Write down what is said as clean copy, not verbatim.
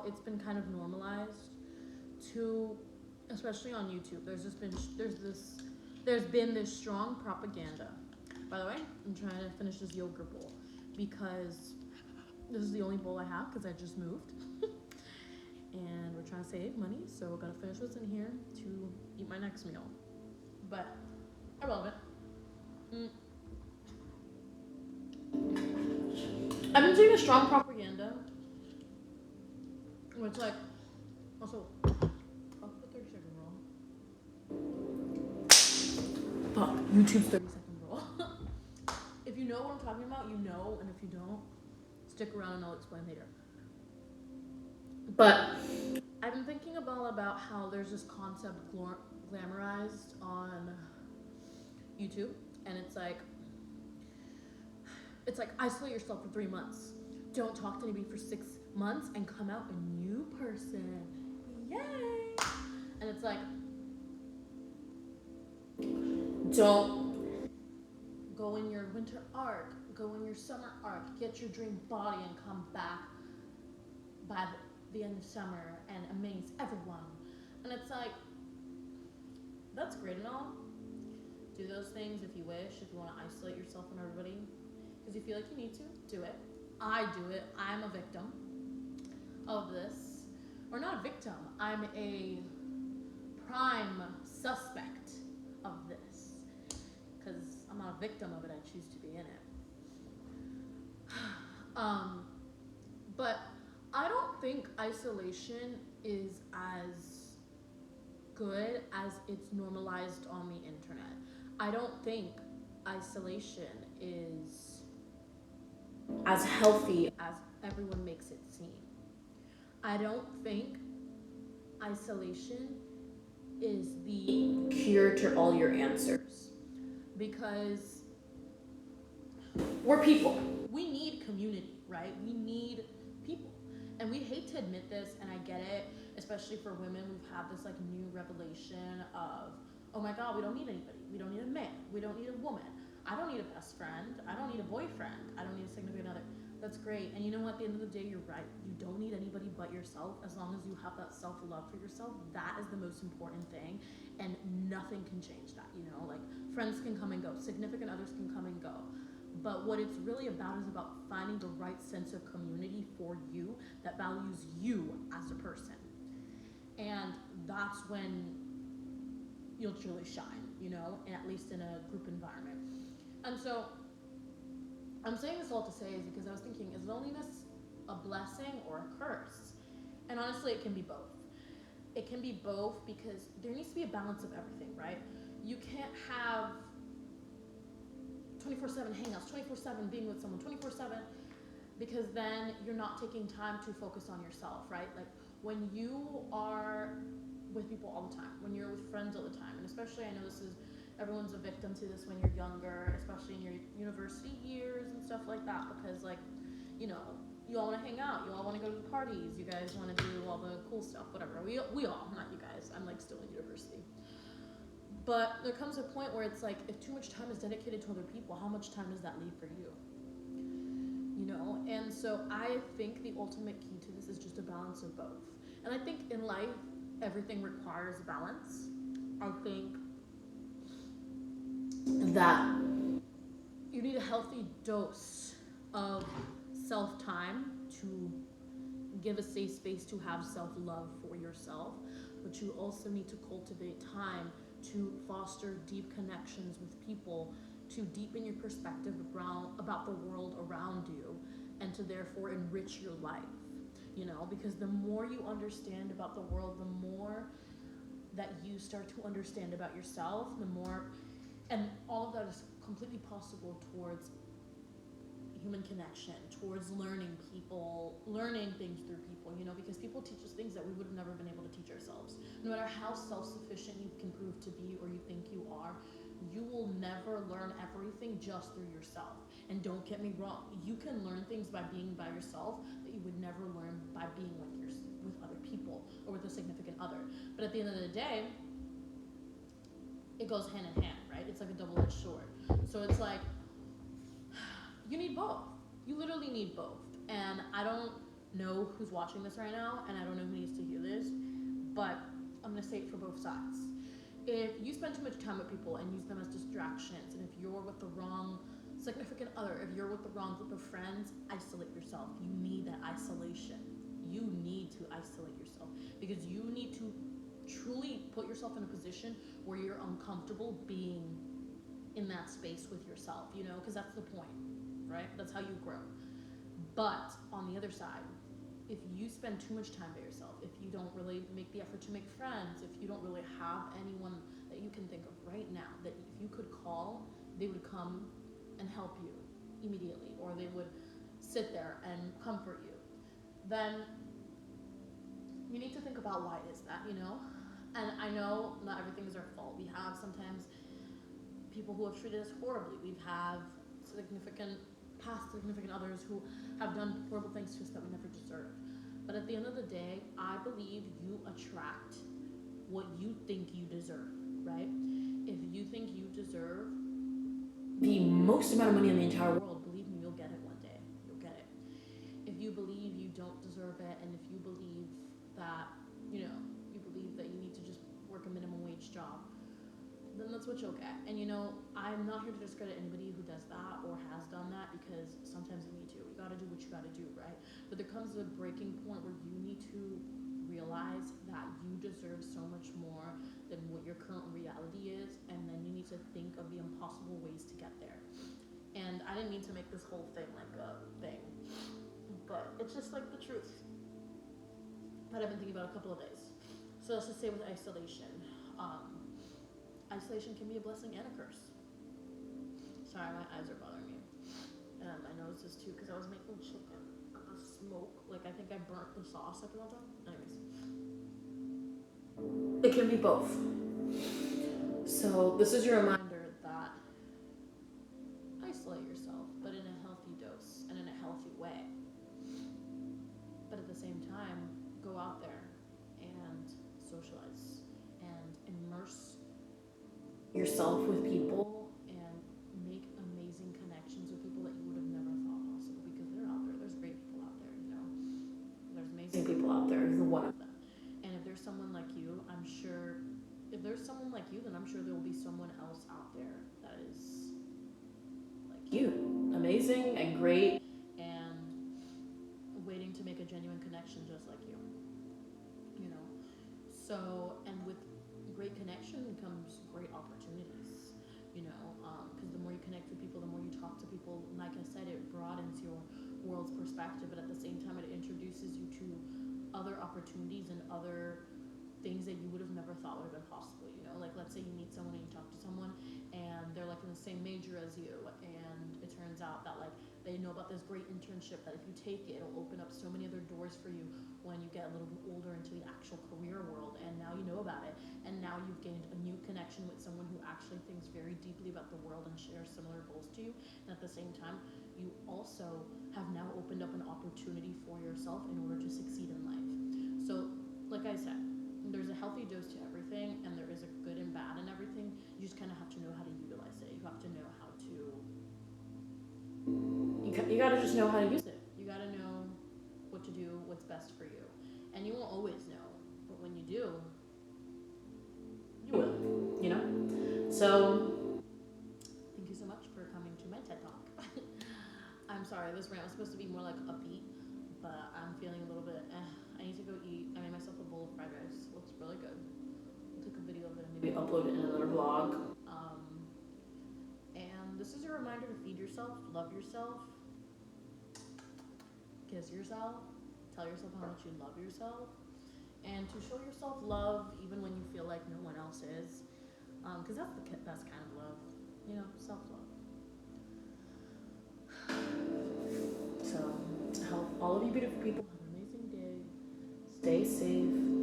it's been kind of normalized to, especially on YouTube. There's been this strong propaganda. By the way, I'm trying to finish this yogurt bowl because this is the only bowl I have because I just moved. And we're trying to save money, so we're gonna finish what's in here to eat my next meal. But irrelevant. I've been seeing a strong propaganda where it's like, also, I'll put 30-second roll. Fuck, YouTube's 30-second roll. If you know what I'm talking about, you know, and if you don't, stick around and I'll explain later. But I've been thinking about how there's this concept glamorized on YouTube, and it's like isolate yourself for 3 months. Don't talk to anybody for 6 months and come out a new person. Yay! And it's like, don't go in your winter arc, go in your summer arc, get your dream body and come back by the end of summer and amaze everyone. And it's like, that's great and all. Do those things if you wish, if you want to isolate yourself from everybody, because you feel like you need to, do it. I do it. I'm a victim of this. Or not a victim, I'm a prime suspect of this. Because I'm not a victim of it, I choose to be in it. But I don't think isolation is as good as it's normalized on the internet. I don't think isolation is as healthy as everyone makes it seem. I don't think isolation is the cure to all your answers, because we're people. We need community, right? We need people. And we hate to admit this, and I get it, especially for women. We've had this like new revelation of, oh my God, we don't need anybody. We don't need a man. We don't need a woman. I don't need a best friend. I don't need a boyfriend. I don't need a significant other. That's great. And you know what? At the end of the day, you're right. You don't need anybody but yourself. As long as you have that self-love for yourself, that is the most important thing. And nothing can change that, you know? Like, friends can come and go. Significant others can come and go. But what it's really about is about finding the right sense of community for you that values you as a person. And that's when you'll truly shine, you know, and at least in a group environment. And so I'm saying this all to say is because I was thinking, is loneliness a blessing or a curse? And honestly, it can be both. It can be both because there needs to be a balance of everything, right? You can't have 24/7 hangouts, 24/7 being with someone, 24/7, because then you're not taking time to focus on yourself, right? Like when you are with people all the time, when you're with friends all the time, and especially I know everyone's a victim to this when you're younger, especially in your university years and stuff like that, because like, you know, you all want to hang out, you all want to go to the parties, you guys want to do all the cool stuff, whatever. We all, not you guys, I'm like still in university. But there comes a point where it's like, if too much time is dedicated to other people, how much time does that leave for you? You know, and so I think the ultimate key to this is just a balance of both. And I think in life, everything requires balance. I think that you need a healthy dose of self-time to give a safe space to have self-love for yourself, but you also need to cultivate time to foster deep connections with people, to deepen your perspective about the world around you, and to therefore enrich your life, you know, because the more you understand about the world, the more that you start to understand about yourself, the more, and all of that is completely possible towards human connection, towards learning things through people, you know, because people teach us things that we would have never been able to teach ourselves. No matter how self-sufficient you can prove to be or you think you are, you will never learn everything just through yourself. And don't get me wrong, you can learn things by being by yourself that you would never learn by being with other people or with a significant other. But at the end of the day, it goes hand in hand, right? It's like a double-edged sword. So it's like, you need both. You literally need both. And I don't know who's watching this right now, and I don't know who needs to hear this, but I'm gonna say it for both sides. If you spend too much time with people and use them as distractions, and if you're with the wrong significant other, if you're with the wrong group of friends, isolate yourself. You need that isolation. You need to isolate yourself because you need to truly put yourself in a position where you're uncomfortable being in that space with yourself, you know, because that's the point, right? That's how you grow. But on the other side, if you spend too much time by yourself, if you don't really make the effort to make friends, if you don't really have anyone that you can think of right now that if you could call, they would come and help you immediately, or they would sit there and comfort you, then you need to think about why is that, you know? And I know not everything is our fault. We have sometimes people who have treated us horribly. We've had past significant others who have done horrible things to us that we never deserved. But at the end of the day, I believe you attract what you think you deserve, right? If you think you deserve the most amount of money in the entire world, believe me, you'll get it one day. You'll get it. If you believe you don't deserve it, and if you believe that, you believe that you need to just work a minimum wage job, then that's what you'll get. And I'm not here to discredit anybody who does that or has done that, because sometimes you need to. You gotta do what you gotta do, right? But there comes a breaking point where you need to realize that you deserve so much more than what your current reality is, and then you need to think of the impossible ways to get there. And I didn't mean to make this whole thing like a thing, but it's just like the truth that I've been thinking about a couple of days. So let's just say with isolation. Isolation can be a blessing and a curse. Sorry, my eyes are bothering me. And my nose is too, because I was making chicken. The smoke, like I think I burnt the sauce I put on top. Anyways. It can be both. So this is your reminder that isolate yourself, but in a healthy dose and in a healthy way. But at the same time, go out there and socialize and immerse yourself with people and make amazing connections with people that you would have never thought possible, because they're out there. There's great people out there, There's amazing people out there. You're one of them. And if there's someone like you, then I'm sure there will be someone else out there that is like you. Amazing and great and waiting to make a genuine connection just like you. So, and with great connection comes great opportunities, because the more you connect with people, the more you talk to people, like I said, it broadens your world's perspective, but at the same time, it introduces you to other opportunities and other things that you would have never thought would have been possible, like let's say you meet someone and you talk to someone and they're like in the same major as you, and it turns out that like they know about this great internship that if you take it, it'll open up so many other doors for you when you get a little bit older into the actual career world, and now you know about it, and now you've gained a new connection with someone who actually thinks very deeply about the world and shares similar goals to you, and at the same time you also have now opened up an opportunity for yourself in order to succeed in life. So like I said, there's a healthy dose to everything, and there is a good and bad in everything. You just kind of have to know how to utilize it. You have to know how to you gotta just know how to use it. You gotta know what to do, what's best for you. And you won't always know, but when you do, you will, So, thank you so much for coming to my TED Talk. I'm sorry, this rant was supposed to be more like upbeat, but I'm feeling a little bit, I need to go eat. I made myself a bowl of fried rice. Looks really good. I'll take a video of it and maybe upload it in another vlog. And this is your reminder to feed yourself, love yourself, kiss yourself, tell yourself how much you love yourself, and to show yourself love even when you feel like no one else is, because that's the best kind of love, self-love. So I hope all of you beautiful people have an amazing day. Stay safe.